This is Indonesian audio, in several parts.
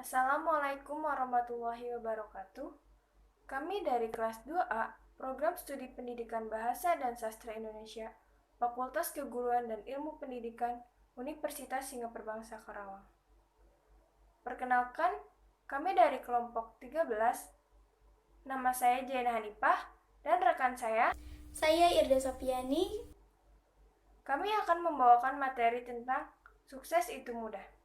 Assalamualaikum warahmatullahi wabarakatuh. Kami dari kelas 2A, Program Studi Pendidikan Bahasa dan Sastra Indonesia, Fakultas Keguruan dan Ilmu Pendidikan, Universitas Singapura Bangsa Karawang. Perkenalkan, kami dari kelompok 13. Nama saya Jaina Hanifah dan rekan Saya Irda Sofiani. Kami akan membawakan materi tentang sukses itu mudah.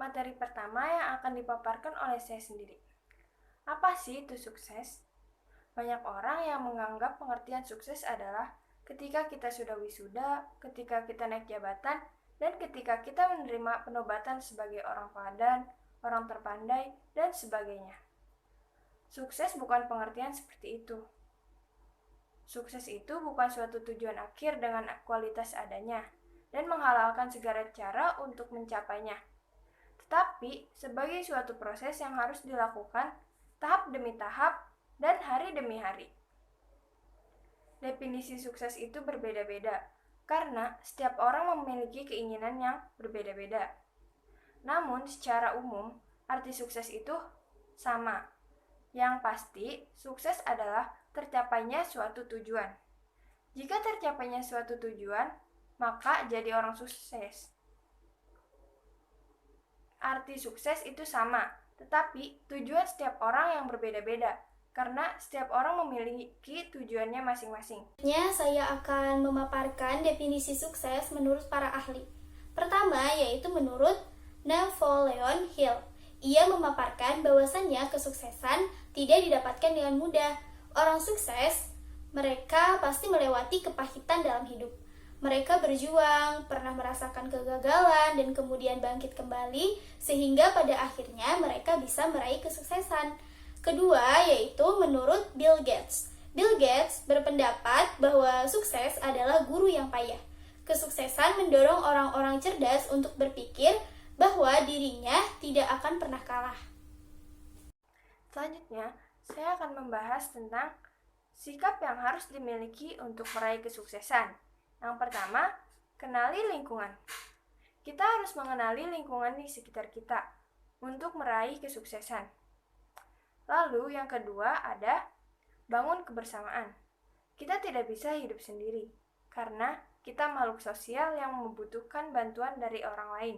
Materi pertama yang akan dipaparkan oleh saya sendiri. Apa sih itu sukses? Banyak orang yang menganggap pengertian sukses adalah ketika kita sudah wisuda, ketika kita naik jabatan, dan ketika kita menerima penobatan sebagai orang padan, orang terpandai, dan sebagainya. Sukses bukan pengertian seperti itu. Sukses itu bukan suatu tujuan akhir dengan kualitas adanya, dan menghalalkan segala cara untuk mencapainya. Tetapi sebagai suatu proses yang harus dilakukan tahap demi tahap dan hari demi hari. Definisi sukses itu berbeda-beda karena setiap orang memiliki keinginan yang berbeda-beda. Namun secara umum, arti sukses itu sama. Yang pasti, sukses adalah tercapainya suatu tujuan. Jika tercapainya suatu tujuan, maka jadi orang sukses. Arti sukses itu sama, tetapi tujuan setiap orang yang berbeda-beda, karena setiap orang memiliki tujuannya masing-masing. Selanjutnya, saya akan memaparkan definisi sukses menurut para ahli. Pertama, yaitu menurut Napoleon Hill. Ia memaparkan bahwasannya kesuksesan tidak didapatkan dengan mudah. Orang sukses, mereka pasti melewati kepahitan dalam hidup. Mereka berjuang, pernah merasakan kegagalan, dan kemudian bangkit kembali, sehingga pada akhirnya mereka bisa meraih kesuksesan. Kedua, yaitu menurut Bill Gates. Bill Gates berpendapat bahwa sukses adalah guru yang payah. Kesuksesan mendorong orang-orang cerdas untuk berpikir bahwa dirinya tidak akan pernah kalah. Selanjutnya, saya akan membahas tentang sikap yang harus dimiliki untuk meraih kesuksesan. Yang pertama, kenali lingkungan. Kita harus mengenali lingkungan di sekitar kita untuk meraih kesuksesan. Lalu yang kedua ada bangun kebersamaan. Kita tidak bisa hidup sendiri karena kita makhluk sosial yang membutuhkan bantuan dari orang lain.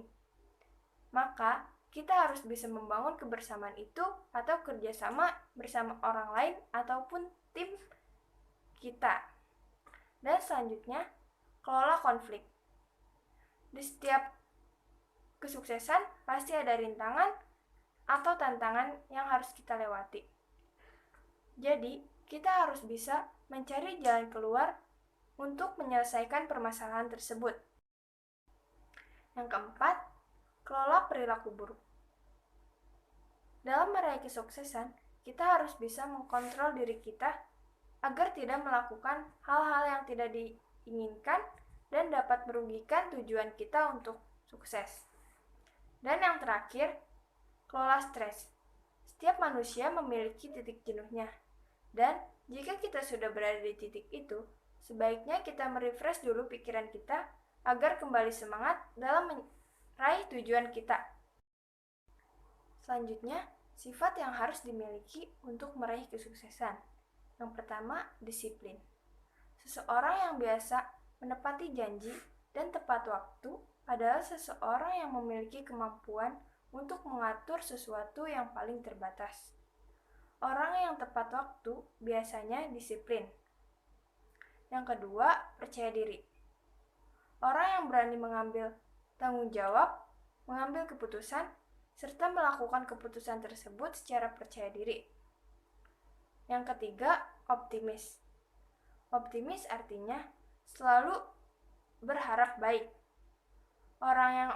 Maka kita harus bisa membangun kebersamaan itu atau kerjasama bersama orang lain ataupun tim kita. Dan selanjutnya, kelola konflik. Di setiap kesuksesan pasti ada rintangan atau tantangan yang harus kita lewati. Jadi, kita harus bisa mencari jalan keluar untuk menyelesaikan permasalahan tersebut. Yang keempat, kelola perilaku buruk. Dalam meraih kesuksesan, kita harus bisa mengkontrol diri kita agar tidak melakukan hal-hal yang tidak diinginkan dan dapat merugikan tujuan kita untuk sukses. Dan yang terakhir, kelola stres. Setiap manusia memiliki titik jenuhnya. Dan jika kita sudah berada di titik itu, sebaiknya kita merefresh dulu pikiran kita agar kembali semangat dalam meraih tujuan kita. Selanjutnya, sifat yang harus dimiliki untuk meraih kesuksesan. Yang pertama, disiplin. Seseorang yang biasa menepati janji dan tepat waktu adalah seseorang yang memiliki kemampuan untuk mengatur sesuatu yang paling terbatas. Orang yang tepat waktu biasanya disiplin. Yang kedua, percaya diri. Orang yang berani mengambil tanggung jawab, mengambil keputusan, serta melakukan keputusan tersebut secara percaya diri. Yang ketiga, optimis. Optimis artinya selalu berharap baik. Orang yang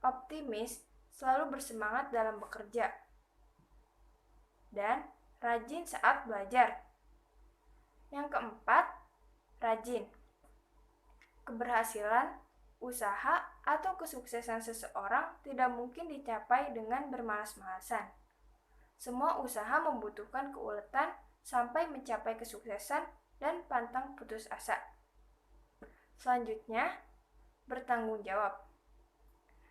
optimis selalu bersemangat dalam bekerja dan rajin saat belajar. Yang keempat, rajin. Keberhasilan, usaha, atau kesuksesan seseorang tidak mungkin dicapai dengan bermalas-malasan. Semua usaha membutuhkan keuletan sampai mencapai kesuksesan dan pantang putus asa. Selanjutnya, bertanggung jawab.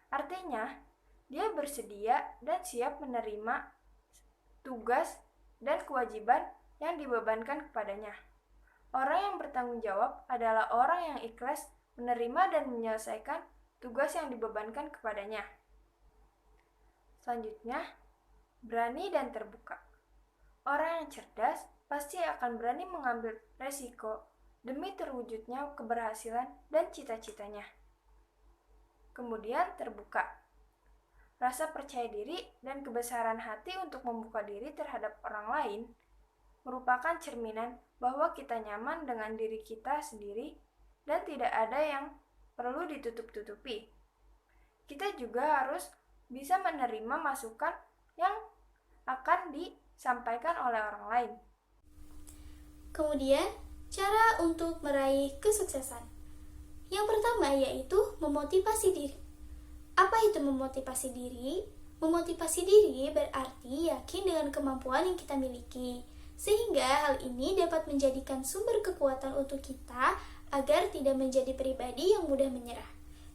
Artinya, Dia bersedia dan siap menerima tugas dan kewajiban yang dibebankan kepadanya. Orang yang bertanggung jawab adalah orang yang ikhlas menerima dan menyelesaikan tugas yang dibebankan kepadanya. Selanjutnya, berani dan terbuka. Orang yang cerdas pasti akan berani mengambil resiko demi terwujudnya keberhasilan dan cita-citanya. Kemudian terbuka. Rasa percaya diri dan kebesaran hati untuk membuka diri terhadap orang lain merupakan cerminan bahwa kita nyaman dengan diri kita sendiri dan tidak ada yang perlu ditutup-tutupi. Kita juga harus bisa menerima masukan yang akan disampaikan oleh orang lain. Kemudian, cara untuk meraih kesuksesan. Yang pertama yaitu memotivasi diri. Apa itu memotivasi diri? Memotivasi diri berarti yakin dengan kemampuan yang kita miliki, sehingga hal ini dapat menjadikan sumber kekuatan untuk kita agar tidak menjadi pribadi yang mudah menyerah.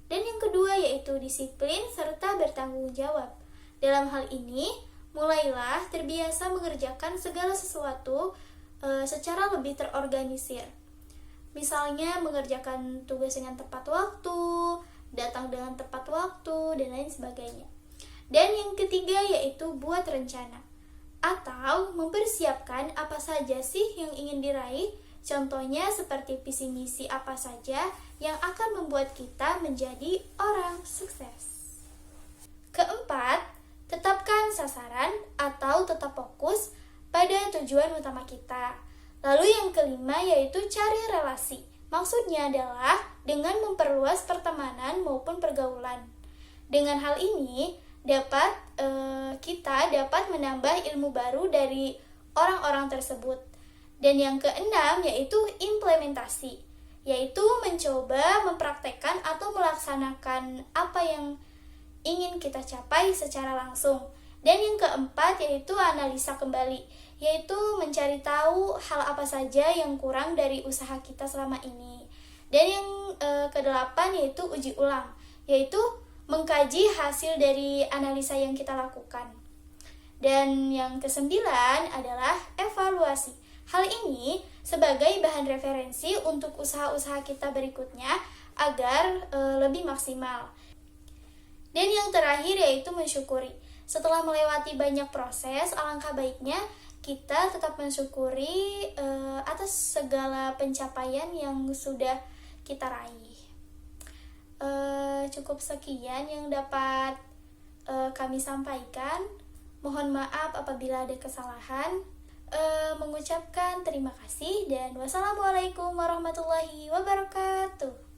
Dan yang kedua yaitu disiplin serta bertanggung jawab. Dalam hal ini, mulailah terbiasa mengerjakan segala sesuatu secara lebih terorganisir. Misalnya mengerjakan tugas dengan tepat waktu, datang dengan tepat waktu, dan lain sebagainya. Dan yang ketiga yaitu buat rencana atau mempersiapkan apa saja sih yang ingin diraih. Contohnya seperti visi misi apa saja yang akan membuat kita menjadi orang sukses. Keempat, tetapkan sasaran atau tetap fokus pada tujuan utama kita. Lalu yang kelima yaitu cari relasi. Maksudnya adalah dengan memperluas pertemanan maupun pergaulan. Dengan hal ini kita dapat menambah ilmu baru dari orang-orang tersebut. Dan yang keenam yaitu implementasi, yaitu mencoba mempraktekkan atau melaksanakan apa yang ingin kita capai secara langsung. Dan yang keempat yaitu analisa kembali, yaitu mencari tahu hal apa saja yang kurang dari usaha kita selama ini. Dan yang kedelapan yaitu uji ulang, yaitu mengkaji hasil dari analisa yang kita lakukan. Dan yang kesembilan adalah evaluasi. Hal ini sebagai bahan referensi untuk usaha-usaha kita berikutnya agar lebih maksimal. Dan yang terakhir yaitu mensyukuri. Setelah melewati banyak proses, alangkah baiknya kita tetap mensyukuri atas segala pencapaian yang sudah kita raih. Cukup sekian yang dapat kami sampaikan. Mohon maaf apabila ada kesalahan. Mengucapkan terima kasih dan wassalamualaikum warahmatullahi wabarakatuh.